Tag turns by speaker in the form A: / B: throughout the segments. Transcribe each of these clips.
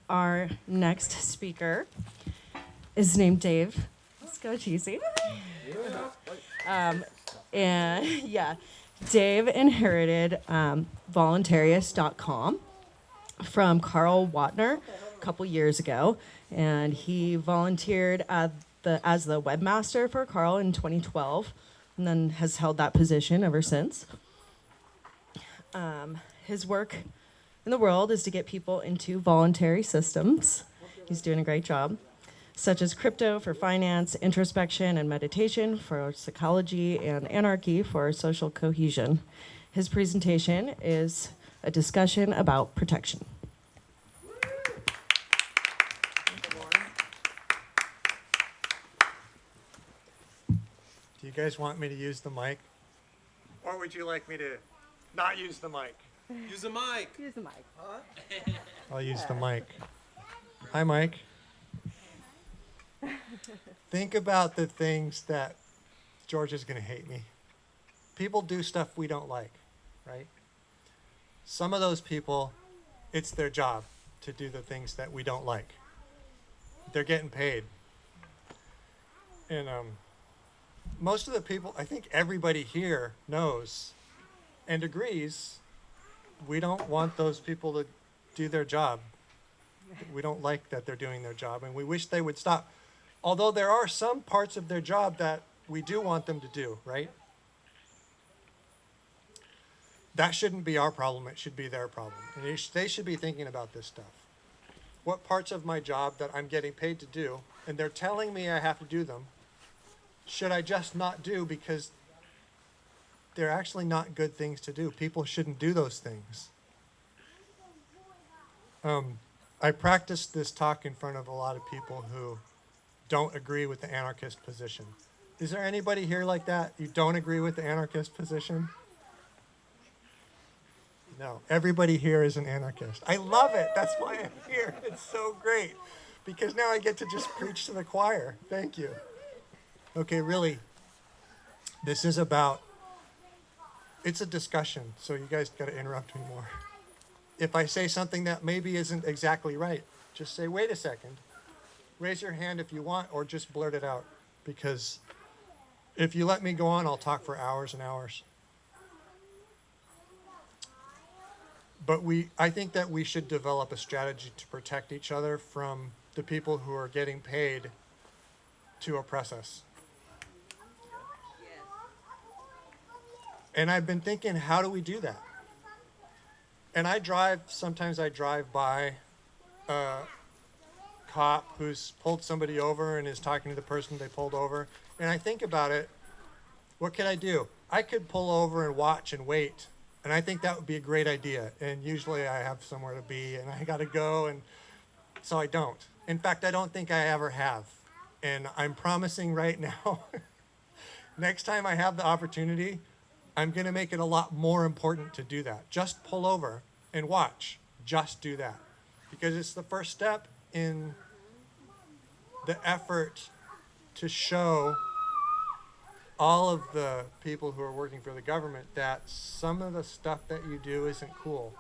A: Our next speaker is named Dave Scotese. And yeah, Dave inherited voluntarist.com from Carl Watner a couple years ago, and he volunteered as the webmaster for Carl in 2012, and then has held that position ever since. His work in the world is to get people into voluntary systems. He's doing a great job, such as crypto for finance, introspection and meditation for psychology, and anarchy for social cohesion. His presentation is a discussion about protection.
B: Do you guys want me to use the mic? Or would you like me to not use the mic?
C: Use the mic.
A: Use the mic.
C: Huh?
B: I'll use the mic. Hi, Mike. Think about the things that George is going to hate me. People do stuff we don't like, right? Some of those people, it's their job to do the things that we don't like. They're getting paid. And most of the people, I think everybody here knows and agrees, we don't want those people to do their job. We don't like that they're doing their job, and we wish they would stop. Although there are some parts of their job that we do want them to do, right? That shouldn't be our problem. It should be their problem. And they should be thinking about this stuff. What parts of my job that I'm getting paid to do, and they're telling me I have to do them, should I just not do because they're actually not good things to do? People shouldn't do those things. I practiced this talk in front of a lot of people who don't agree with the anarchist position. Is there anybody here like that? You don't agree with the anarchist position? No, everybody here is an anarchist. I love it. That's why I'm here. It's so great. Because now I get to just preach to the choir. Thank you. Okay, really, this is about, it's a discussion, so you guys got to interrupt me more. If I say something that maybe isn't exactly right, just say, wait a second. Raise your hand if you want, or just blurt it out. Because if you let me go on, I'll talk for hours and hours. But I think that we should develop a strategy to protect each other from the people who are getting paid to oppress us. And I've been thinking, how do we do that? And sometimes I drive by a cop who's pulled somebody over and is talking to the person they pulled over. And I think about it, what can I do? I could pull over and watch and wait. And I think that would be a great idea. And usually I have somewhere to be and I got to go. And so I don't. In fact, I don't think I ever have. And I'm promising right now, next time I have the opportunity, I'm going to make it a lot more important to do that. Just pull over and watch. Just do that. Because it's the first step in the effort to show all of the people who are working for the government that some of the stuff that you do isn't cool.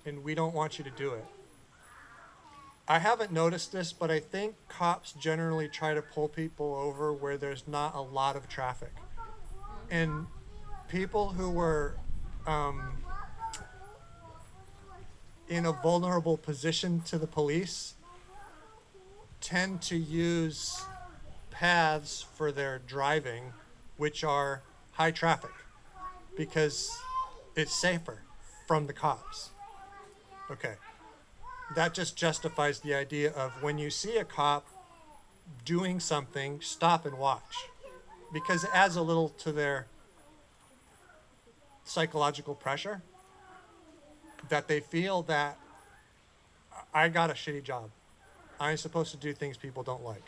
B: And we don't want you to do it. I haven't noticed this, but I think cops generally try to pull people over where there's not a lot of traffic. And people who were in a vulnerable position to the police tend to use paths for their driving which are high traffic because it's safer from the cops. Okay. That just justifies the idea of when you see a cop doing something, stop and watch, because it adds a little to their psychological pressure that they feel that I got a shitty job. I'm supposed to do things people don't like.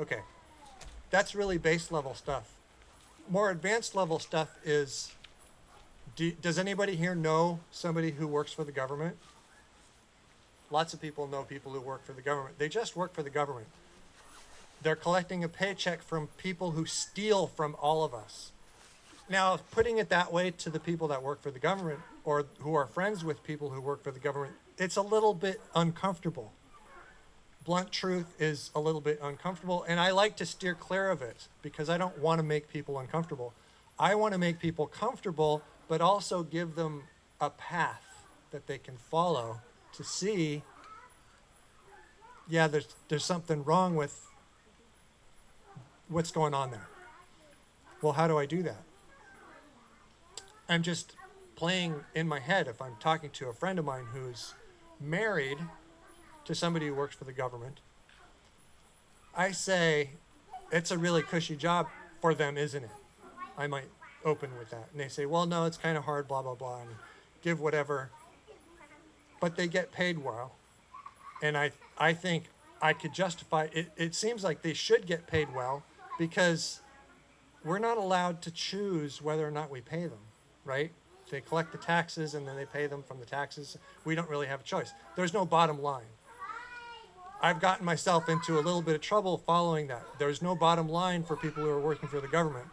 B: Okay. That's really base level stuff. More advanced level stuff is, does anybody here know somebody who works for the government? Lots of people know people who work for the government. They just work for the government. They're collecting a paycheck from people who steal from all of us. Now, putting it that way to the people that work for the government or who are friends with people who work for the government, it's a little bit uncomfortable. Blunt truth is a little bit uncomfortable, and I like to steer clear of it because I don't want to make people uncomfortable. I want to make people comfortable, but also give them a path that they can follow to see, yeah, there's something wrong with what's going on there. Well, how do I do that? I'm just playing in my head. If I'm talking to a friend of mine who's married to somebody who works for the government, I say, it's a really cushy job for them, isn't it? I might open with that. And they say, well, no, it's kind of hard, blah, blah, blah, and give whatever. But they get paid well. And I think I could justify it. It seems like they should get paid well because we're not allowed to choose whether or not we pay them, right? They collect the taxes and then they pay them from the taxes. We don't really have a choice. There's no bottom line. I've gotten myself into a little bit of trouble following that. There's no bottom line for people who are working for the government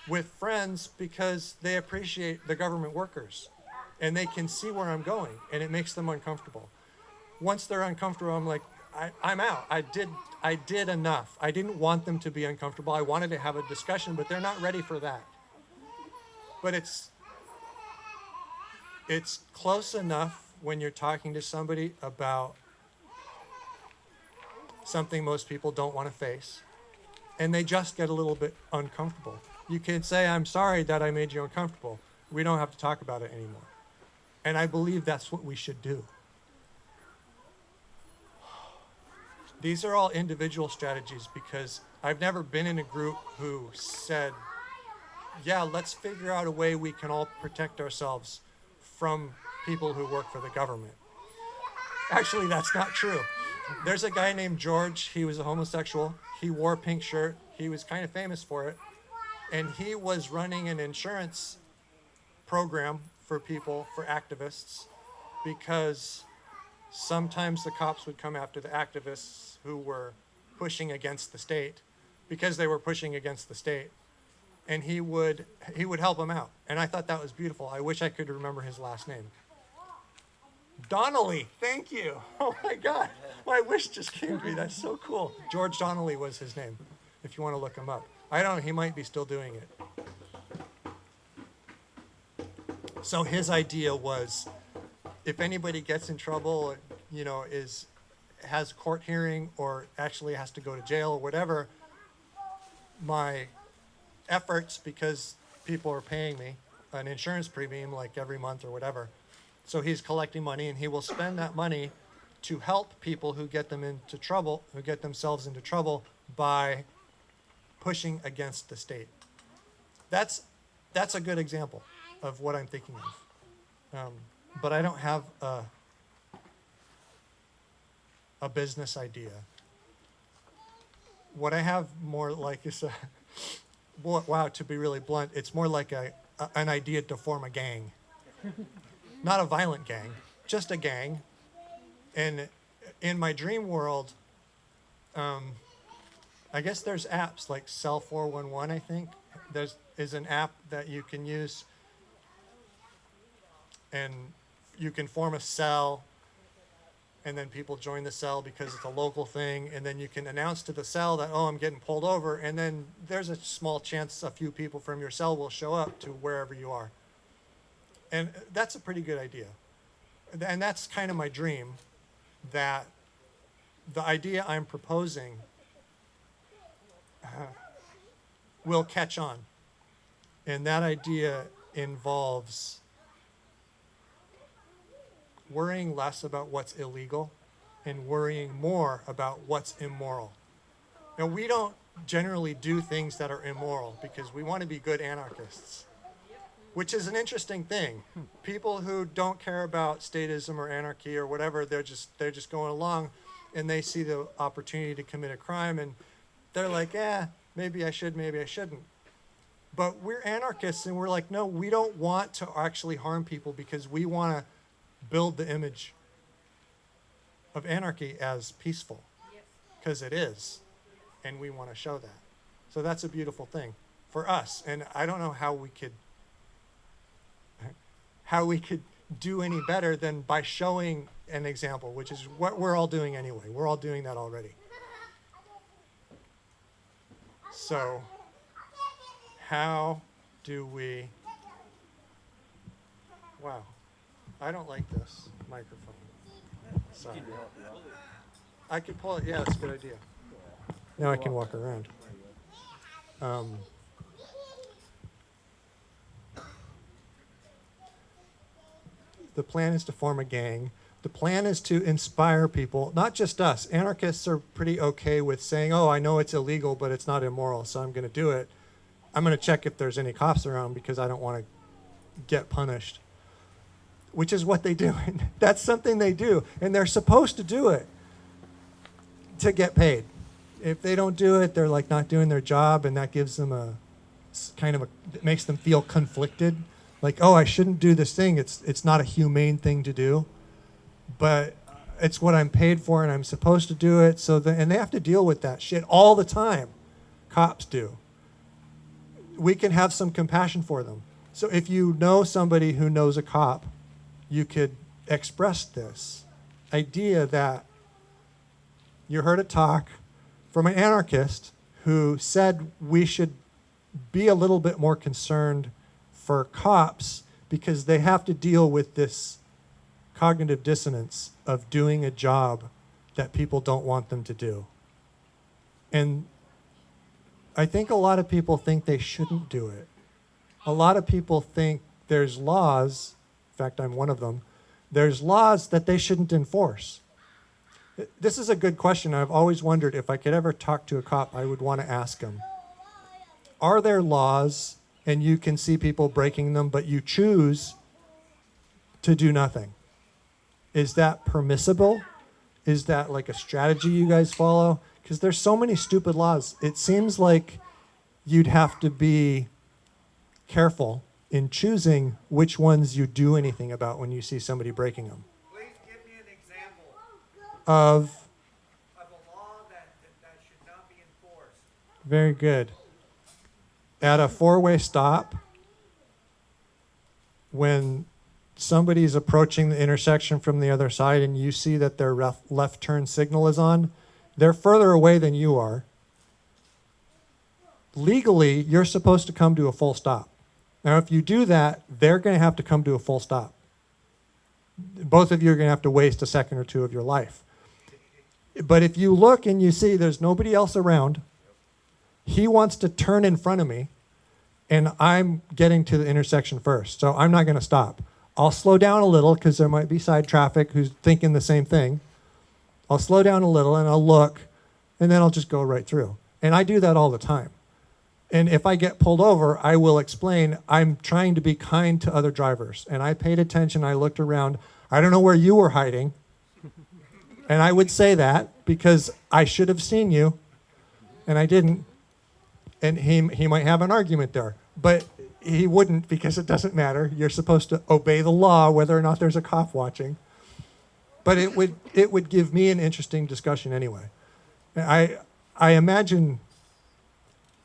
B: with friends because they appreciate the government workers and they can see where I'm going and it makes them uncomfortable. Once they're uncomfortable, I'm like, I'm out. I did enough. I didn't want them to be uncomfortable. I wanted to have a discussion, but they're not ready for that. But it's close enough when you're talking to somebody about something most people don't want to face, and they just get a little bit uncomfortable. You can say, I'm sorry that I made you uncomfortable. We don't have to talk about it anymore. And I believe that's what we should do. These are all individual strategies because I've never been in a group who said, yeah, let's figure out a way we can all protect ourselves from people who work for the government. Actually, that's not true. There's a guy named George. He was a homosexual. He wore a pink shirt. He was kind of famous for it. And he was running an insurance program for people, for activists, because sometimes the cops would come after the activists who were pushing against the state because they were pushing against the state. And he would help them out. And I thought that was beautiful. I wish I could remember his last name. Donnelly, thank you. Oh my God, my wish just came to me. That's so cool. George Donnelly was his name, if you want to look him up. I don't know, he might be still doing it. So his idea was, if anybody gets in trouble, you know, has a court hearing or actually has to go to jail or whatever, my efforts, because people are paying me an insurance premium like every month or whatever. So he's collecting money and he will spend that money to help people who get them into trouble, who get themselves into trouble by pushing against the state. That's a good example of what I'm thinking of. But I don't have a business idea. What I have more like is wow, to be really blunt, it's more like an idea to form a gang. Not a violent gang, just a gang. And in my dream world, I guess there's apps like Cell 411, I think. Is an app that you can use, and you can form a cell, and then people join the cell because it's a local thing, and then you can announce to the cell that, oh, I'm getting pulled over, and then there's a small chance a few people from your cell will show up to wherever you are. And that's a pretty good idea. And that's kind of my dream, that the idea I'm proposing will catch on. And that idea involves worrying less about what's illegal and worrying more about what's immoral. Now, we don't generally do things that are immoral because we want to be good anarchists, which is an interesting thing. People who don't care about statism or anarchy or whatever, they're just going along and they see the opportunity to commit a crime and they're like, maybe I should, maybe I shouldn't. But we're anarchists and we're like, no, we don't want to actually harm people because we want to build the image of anarchy as peaceful, because it is, and we want to show that. So that's a beautiful thing for us. And I don't know how we could do any better than by showing an example, which is what we're all doing anyway. We're all doing that already. So, how do we... Wow, I don't like this microphone. Sorry. I can pull it. Yeah, that's a good idea. Now I can walk around. The plan is to form a gang. The plan is to inspire people, not just us. Anarchists are pretty okay with saying, oh, I know it's illegal, but it's not immoral, so I'm going to do it. I'm going to check if there's any cops around because I don't want to get punished, which is what they do. That's something they do, and they're supposed to do it to get paid. If they don't do it, they're like not doing their job, and that gives them it makes them feel conflicted. Like, oh, I shouldn't do this thing. It's not a humane thing to do, but it's what I'm paid for, and I'm supposed to do it. And they have to deal with that shit all the time. Cops do. We can have some compassion for them. So if you know somebody who knows a cop, you could express this idea that you heard a talk from an anarchist who said we should be a little bit more concerned for cops because they have to deal with this cognitive dissonance of doing a job that people don't want them to do. And I think a lot of people think they shouldn't do it. A lot of people think there's laws, in fact, I'm one of them, there's laws that they shouldn't enforce. This is a good question. I've always wondered if I could ever talk to a cop, I would want to ask him, are there laws and you can see people breaking them, but you choose to do nothing? Is that permissible? Is that like a strategy you guys follow? Because there's so many stupid laws. It seems like you'd have to be careful in choosing which ones you do anything about when you see somebody breaking them.
C: Please give me an example
B: Of
C: a law that should not be enforced.
B: Very good. At a four-way stop, when somebody's approaching the intersection from the other side and you see that their left turn signal is on, they're further away than you are. Legally, you're supposed to come to a full stop. Now, if you do that, they're going to have to come to a full stop. Both of you are going to have to waste a second or two of your life. But if you look and you see there's nobody else around, he wants to turn in front of me, and I'm getting to the intersection first, so I'm not going to stop. I'll slow down a little because there might be side traffic who's thinking the same thing. I'll slow down a little and I'll look, and then I'll just go right through. And I do that all the time. And if I get pulled over, I will explain I'm trying to be kind to other drivers. And I paid attention, I looked around. I don't know where you were hiding. And I would say that because I should have seen you, and I didn't. And he might have an argument there. But he wouldn't because it doesn't matter. You're supposed to obey the law whether or not there's a cop watching. But it would give me an interesting discussion anyway. I imagine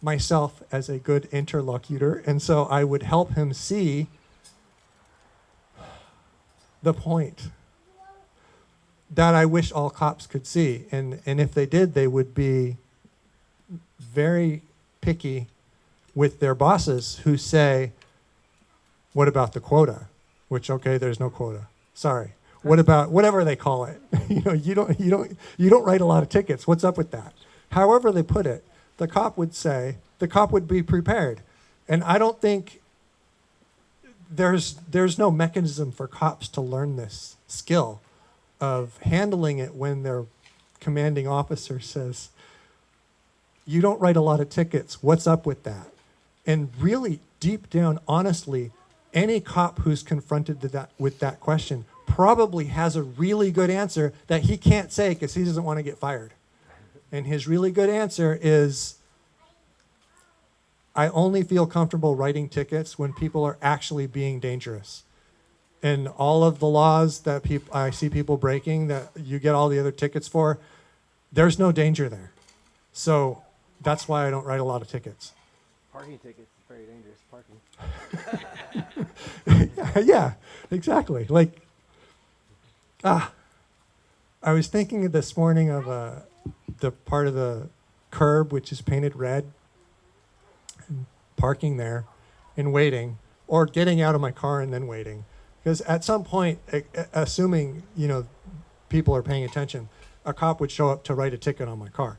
B: myself as a good interlocutor, and so I would help him see the point that I wish all cops could see. And if they did, they would be very picky with their bosses who say, what about the quota? Which, okay, there's no quota. Sorry. What about whatever they call it? You don't write a lot of tickets. What's up with that? However they put it, the cop would be prepared. And I don't think there's no mechanism for cops to learn this skill of handling it when their commanding officer says, you don't write a lot of tickets. What's up with that? And really, deep down, honestly, any cop who's confronted with that question probably has a really good answer that he can't say because he doesn't want to get fired. And his really good answer is, I only feel comfortable writing tickets when people are actually being dangerous. And all of the laws that I see people breaking that you get all the other tickets for, there's no danger there. So that's why I don't write a lot of tickets.
D: Parking tickets is very dangerous. Parking.
B: Yeah, exactly. Like, I was thinking this morning of the part of the curb which is painted red, and parking there and waiting, or getting out of my car and then waiting. Because at some point, assuming, people are paying attention, a cop would show up to write a ticket on my car.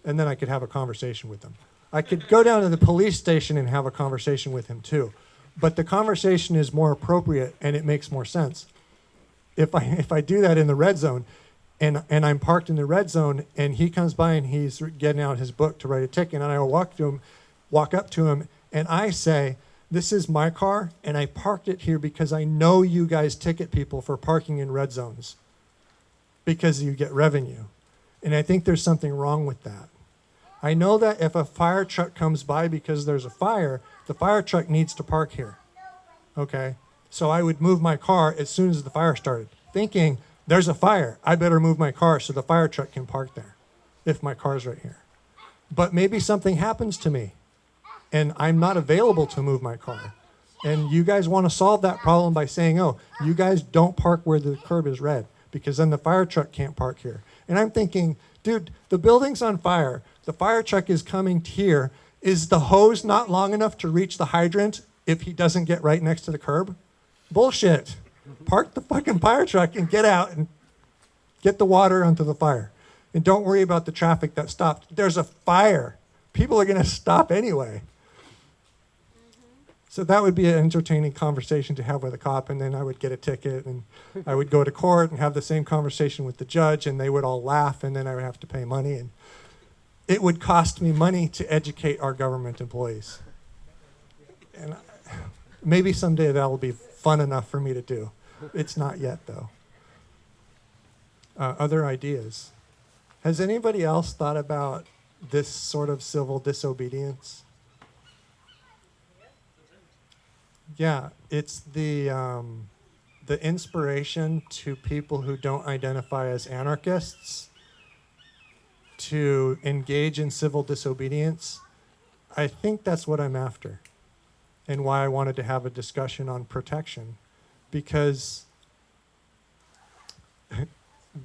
B: And then I could have a conversation with them. I could go down to the police station and have a conversation with him too. But the conversation is more appropriate and it makes more sense. If I do that in the red zone, and I'm parked in the red zone, and he comes by and he's getting out his book to write a ticket, and I walk up to him, and I say, "This is my car, and I parked it here because I know you guys ticket people for parking in red zones because you get revenue." And I think there's something wrong with that. I know that if a fire truck comes by because there's a fire, the fire truck needs to park here. Okay? So I would move my car as soon as the fire started, thinking, there's a fire. I better move my car so the fire truck can park there if my car's right here. But maybe something happens to me and I'm not available to move my car. And you guys want to solve that problem by saying, oh, you guys don't park where the curb is red because then the fire truck can't park here. And I'm thinking, dude, the building's on fire. The fire truck is coming here. Is the hose not long enough to reach the hydrant if he doesn't get right next to the curb? Bullshit. Park the fucking fire truck and get out and get the water onto the fire. And don't worry about the traffic that stopped. There's a fire. People are going to stop anyway. So that would be an entertaining conversation to have with a cop, and then I would get a ticket, and I would go to court and have the same conversation with the judge, and they would all laugh, and then I would have to pay money. And it would cost me money to educate our government employees. And maybe someday that will be fun enough for me to do. It's not yet, though. Other ideas? Has anybody else thought about this sort of civil disobedience? Yeah, it's the inspiration to people who don't identify as anarchists to engage in civil disobedience. I think that's what I'm after, and why I wanted to have a discussion on protection, because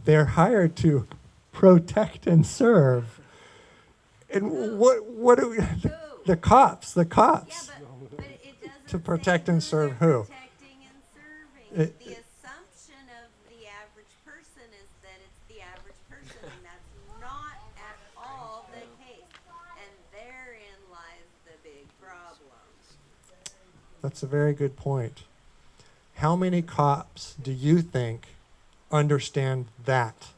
B: they're hired to protect and serve. And what do we, the cops.
E: Yeah, but it doesn't
B: To protect
E: say
B: and serve
E: they're
B: who?
E: protecting and serving.
B: It-
E: The assumption of the average person is that it's the average person, and that's not at all the case. And therein lies the big problem.
B: That's a very good point. How many cops do you think understand that?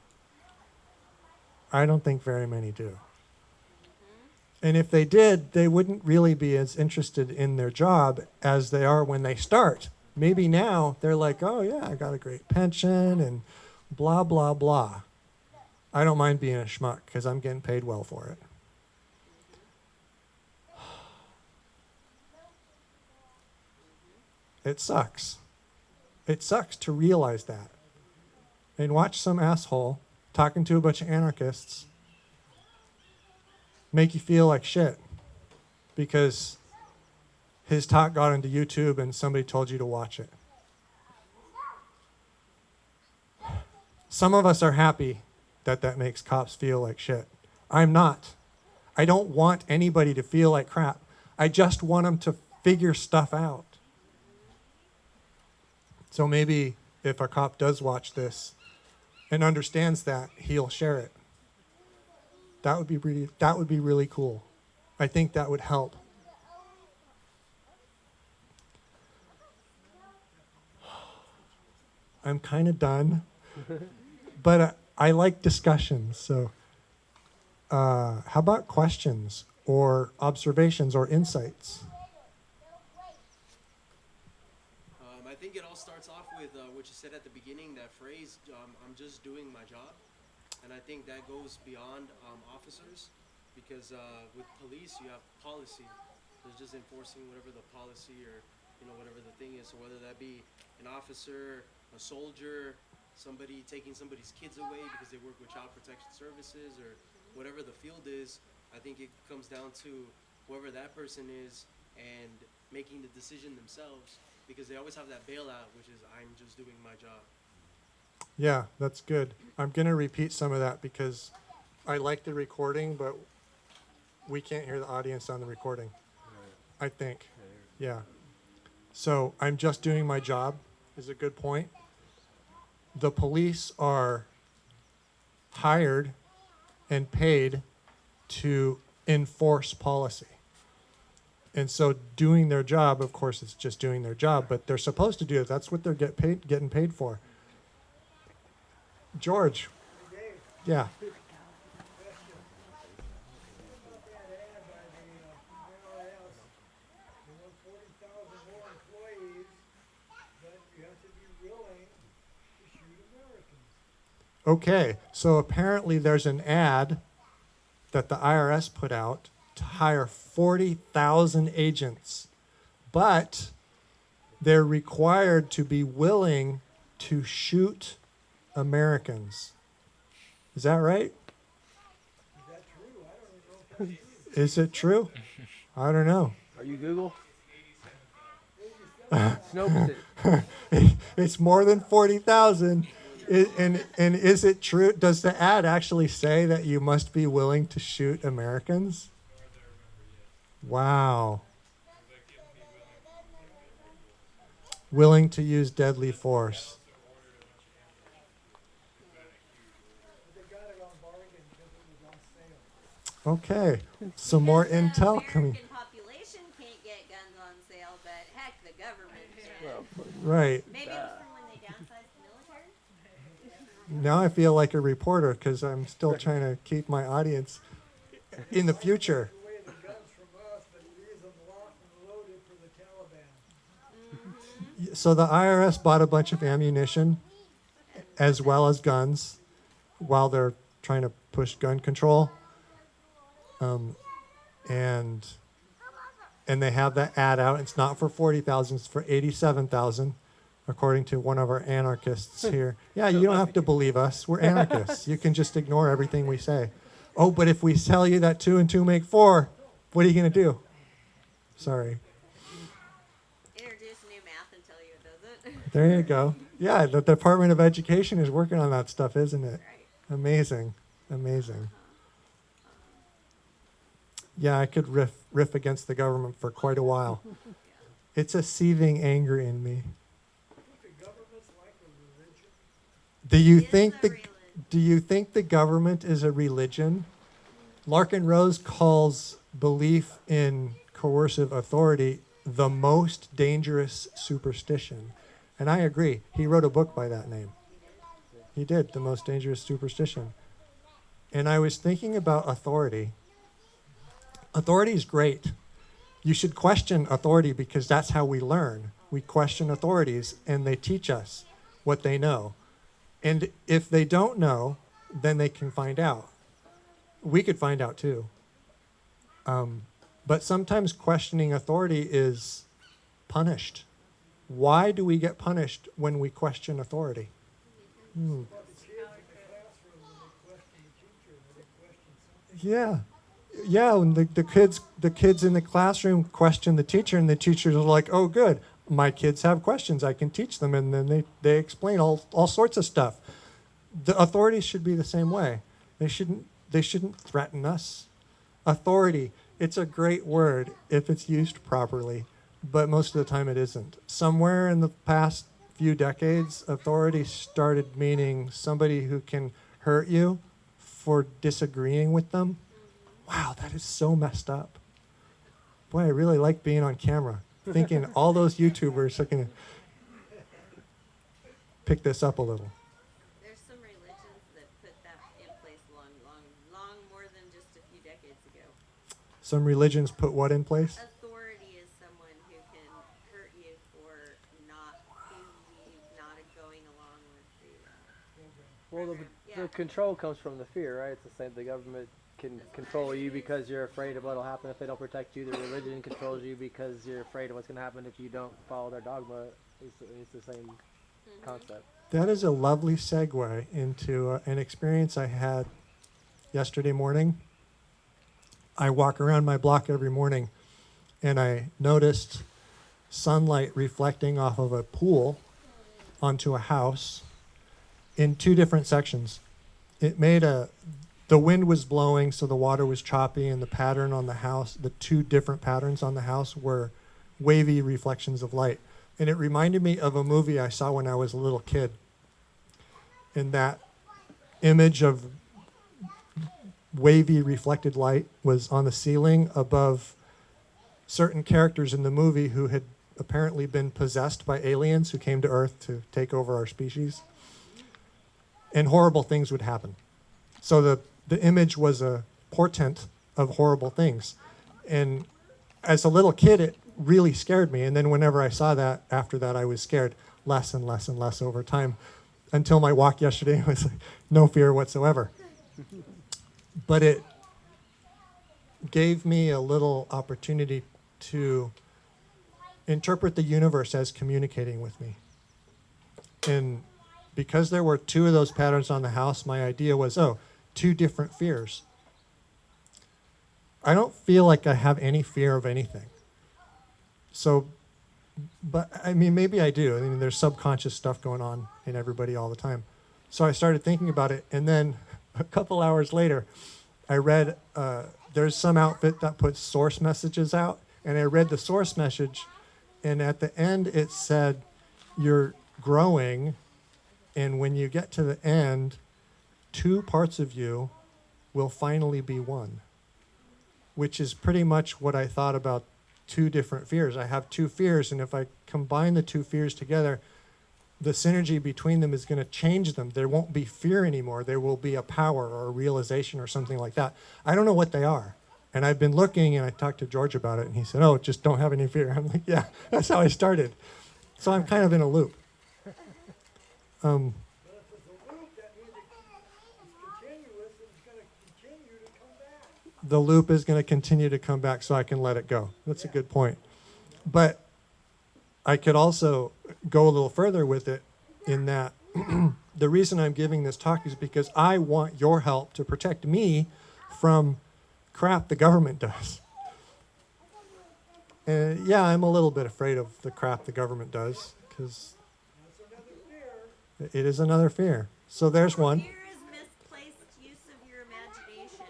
B: I don't think very many do. And if they did, they wouldn't really be as interested in their job as they are when they start. Maybe now they're like, oh yeah, I got a great pension and blah, blah, blah. I don't mind being a schmuck because I'm getting paid well for it. It sucks. It sucks to realize that. And watch some asshole talking to a bunch of anarchists make you feel like shit because his talk got into YouTube and somebody told you to watch it. Some of us are happy that that makes cops feel like shit. I'm not. I don't want anybody to feel like crap. I just want them to figure stuff out. So maybe if a cop does watch this and understands that, he'll share it. That would be really cool. I think that would help. I'm kind of done, but I like discussions. So how about questions or observations or insights?
F: I think it all starts off with what you said at the beginning, that phrase, I'm just doing my job. And I think that goes beyond officers, because with police you have policy. There's just enforcing whatever the policy or whatever the thing is. So whether that be an officer, a soldier, somebody taking somebody's kids away because they work with child protection services, or whatever the field is, I think it comes down to whoever that person is and making the decision themselves, because they always have that bailout, which is I'm just doing my job.
B: Yeah, that's good. I'm going to repeat some of that because I like the recording, but we can't hear the audience on the recording, I think. Yeah. So I'm just doing my job is a good point. The police are hired and paid to enforce policy. And so doing their job, of course, it's just doing their job, but they're supposed to do it. That's what they're getting paid for. George. Yeah.
C: What about that ad by the IRS? They want 40,000 more employees, but you have to be willing to shoot Americans.
B: Okay, so apparently there's an ad that the IRS put out to hire 40,000 agents, but they're required to be willing to shoot Americans. Is that right?
C: Is that true? I don't even know if that's true.
B: Is it true? I don't know.
D: Are you Google? Snopes it.
B: It's more than 40,000. And is it true? Does the ad actually say that you must be willing to shoot Americans? Wow. Willing to use deadly force.
C: But they got it on bargain because it was on sale.
B: Okay, some more
E: Because the
B: intel
E: American
B: coming.
E: population can't get guns on sale, but heck, the government can.
D: Well,
B: Right.
E: Maybe it was from when they downsized the military.
B: Now I feel like a reporter because I'm still trying to keep my audience in the future.
C: Took away the guns from us, but leaves them locked and loaded for the Taliban.
B: So the IRS bought a bunch of ammunition as well as guns while they're trying to push gun control. And they have that ad out. It's not for 40,000, it's for 87,000, according to one of our anarchists here. Yeah, you don't have to believe us. We're anarchists. You can just ignore everything we say. Oh, but if we tell you that 2 and 2 make 4, what are you going to do? Sorry.
E: Introduce new math until you does it.
B: There you go. Yeah, the Department of Education is working on that stuff, isn't it?
E: Right.
B: Amazing. Amazing. Yeah, I could riff against the government for quite a while. It's a seething anger in me.
C: The government's like a religion.
B: Do you
E: It's
B: think
E: a
B: the
E: religion.
B: do you think the government is a religion? Larkin Rose calls belief in coercive authority the most dangerous superstition. And I agree. He wrote a book by that name. He did, The Most Dangerous Superstition. And I was thinking about authority. Authority is great. You should question authority because that's how we learn. We question authorities and they teach us what they know. And if they don't know, then they can find out. We could find out too. But sometimes questioning authority is punished. Why do we get punished when we question authority?
C: About the kids in the classroom when they question the teacher, when they question something.
B: Yeah, when the kids in the classroom question the teacher, and the teachers are like, "Oh, good, my kids have questions. I can teach them," and then they explain all sorts of stuff. The authorities should be the same way. They shouldn't threaten us. Authority, it's a great word if it's used properly, but most of the time it isn't. Somewhere in the past few decades, authority started meaning somebody who can hurt you for disagreeing with them. Wow, that is so messed up. Boy, I really like being on camera, thinking all those YouTubers are going to pick this up a little.
E: There's some religions that put that in place long more than just a few decades ago.
B: Some religions put what in place?
E: Authority is someone who can hurt you for not going along with the.
D: Well,
E: Yeah.
D: the control comes from the fear, right? It's the same. The government can control you because you're afraid of what'll happen if they don't protect you. The religion controls you because you're afraid of what's going to happen if you don't follow their dogma. It's the same concept.
B: That is a lovely segue into an experience I had yesterday morning. I walk around my block every morning, and I noticed sunlight reflecting off of a pool onto a house. in 2 different sections. It made the wind was blowing, so the water was choppy, and the pattern on the house, the 2 different patterns on the house were wavy reflections of light. And it reminded me of a movie I saw when I was a little kid. And that image of wavy reflected light was on the ceiling above certain characters in the movie who had apparently been possessed by aliens who came to Earth to take over our species. And horrible things would happen. So the image was a portent of horrible things. And as a little kid, it really scared me. And then whenever I saw that, after that, I was scared less and less and less over time, until my walk yesterday was like, no fear whatsoever. But it gave me a little opportunity to interpret the universe as communicating with me. And because there were 2 of those patterns on the house, my idea was, 2 different fears. I don't feel like I have any fear of anything. So, but I mean, maybe I do. I mean, there's subconscious stuff going on in everybody all the time. So I started thinking about it, and then a couple hours later, I read, there's some outfit that puts source messages out, and I read the source message, and at the end it said, you're growing, and when you get to the end, 2 parts of you will finally be one, which is pretty much what I thought about 2 different fears. I have 2 fears, and if I combine the 2 fears together, the synergy between them is going to change them. There won't be fear anymore. There will be a power or a realization or something like that. I don't know what they are. And I've been looking, and I talked to George about it, and he said, just don't have any fear. I'm like, yeah, that's how I started. So I'm kind of in a loop.
C: But if it's a loop, that means it's continuous and it's going to continue to come back.
B: The loop is going to continue to come back, so I can let it go. That's a good point. But I could also go a little further with it in that the reason I'm giving this talk is because I want your help to protect me from crap the government does. And yeah, I'm a little bit afraid of the crap the government does, because
C: That's another fear.
B: it is another fear. So there's one.
E: Fear is misplaced use of your imagination.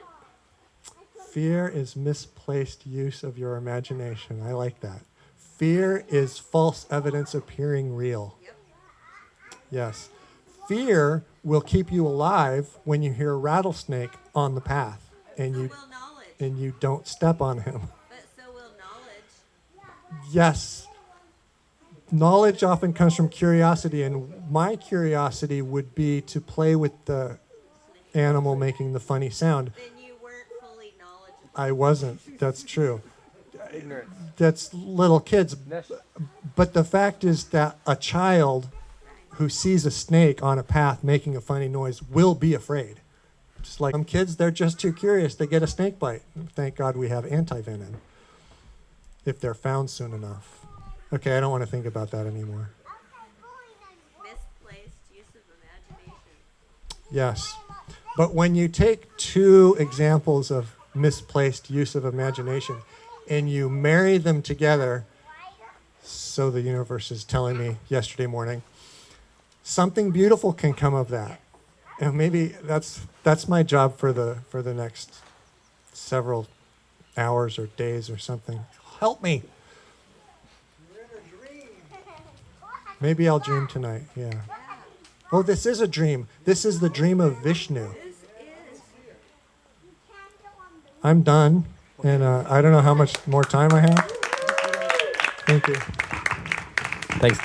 B: Fear is misplaced use of your imagination. I like that. Fear is false evidence appearing real.
E: Yep.
B: Yes. Fear will keep you alive when you hear a rattlesnake on the path and
E: So
B: you
E: will knowledge.
B: and you don't step on him.
E: But so will knowledge.
B: Yes. Knowledge often comes from curiosity, and my curiosity would be to play with the animal making the funny sound.
E: Then you weren't fully knowledgeable.
B: I wasn't. That's true.
D: Ignorance.
B: That's little kids.
D: Nesh-
B: But the fact is that a child who sees a snake on a path making a funny noise will be afraid. Just like some kids, they're just too curious. They get a snake bite. Thank God we have anti-venom if they're found soon enough. Okay, I don't want to think about that anymore.
E: Misplaced use of imagination.
B: Yes. But when you take 2 examples of misplaced use of imagination and you marry them together, so the universe is telling me yesterday morning, something beautiful can come of that. And maybe that's my job for the next several hours or days or something. Help me.
C: You're in a dream.
B: Maybe I'll dream tonight. Yeah. Oh, this is a dream. This is the dream of Vishnu.
E: This is.
B: I'm done, and I don't know how much more time I have. Thank you.
D: Thanks.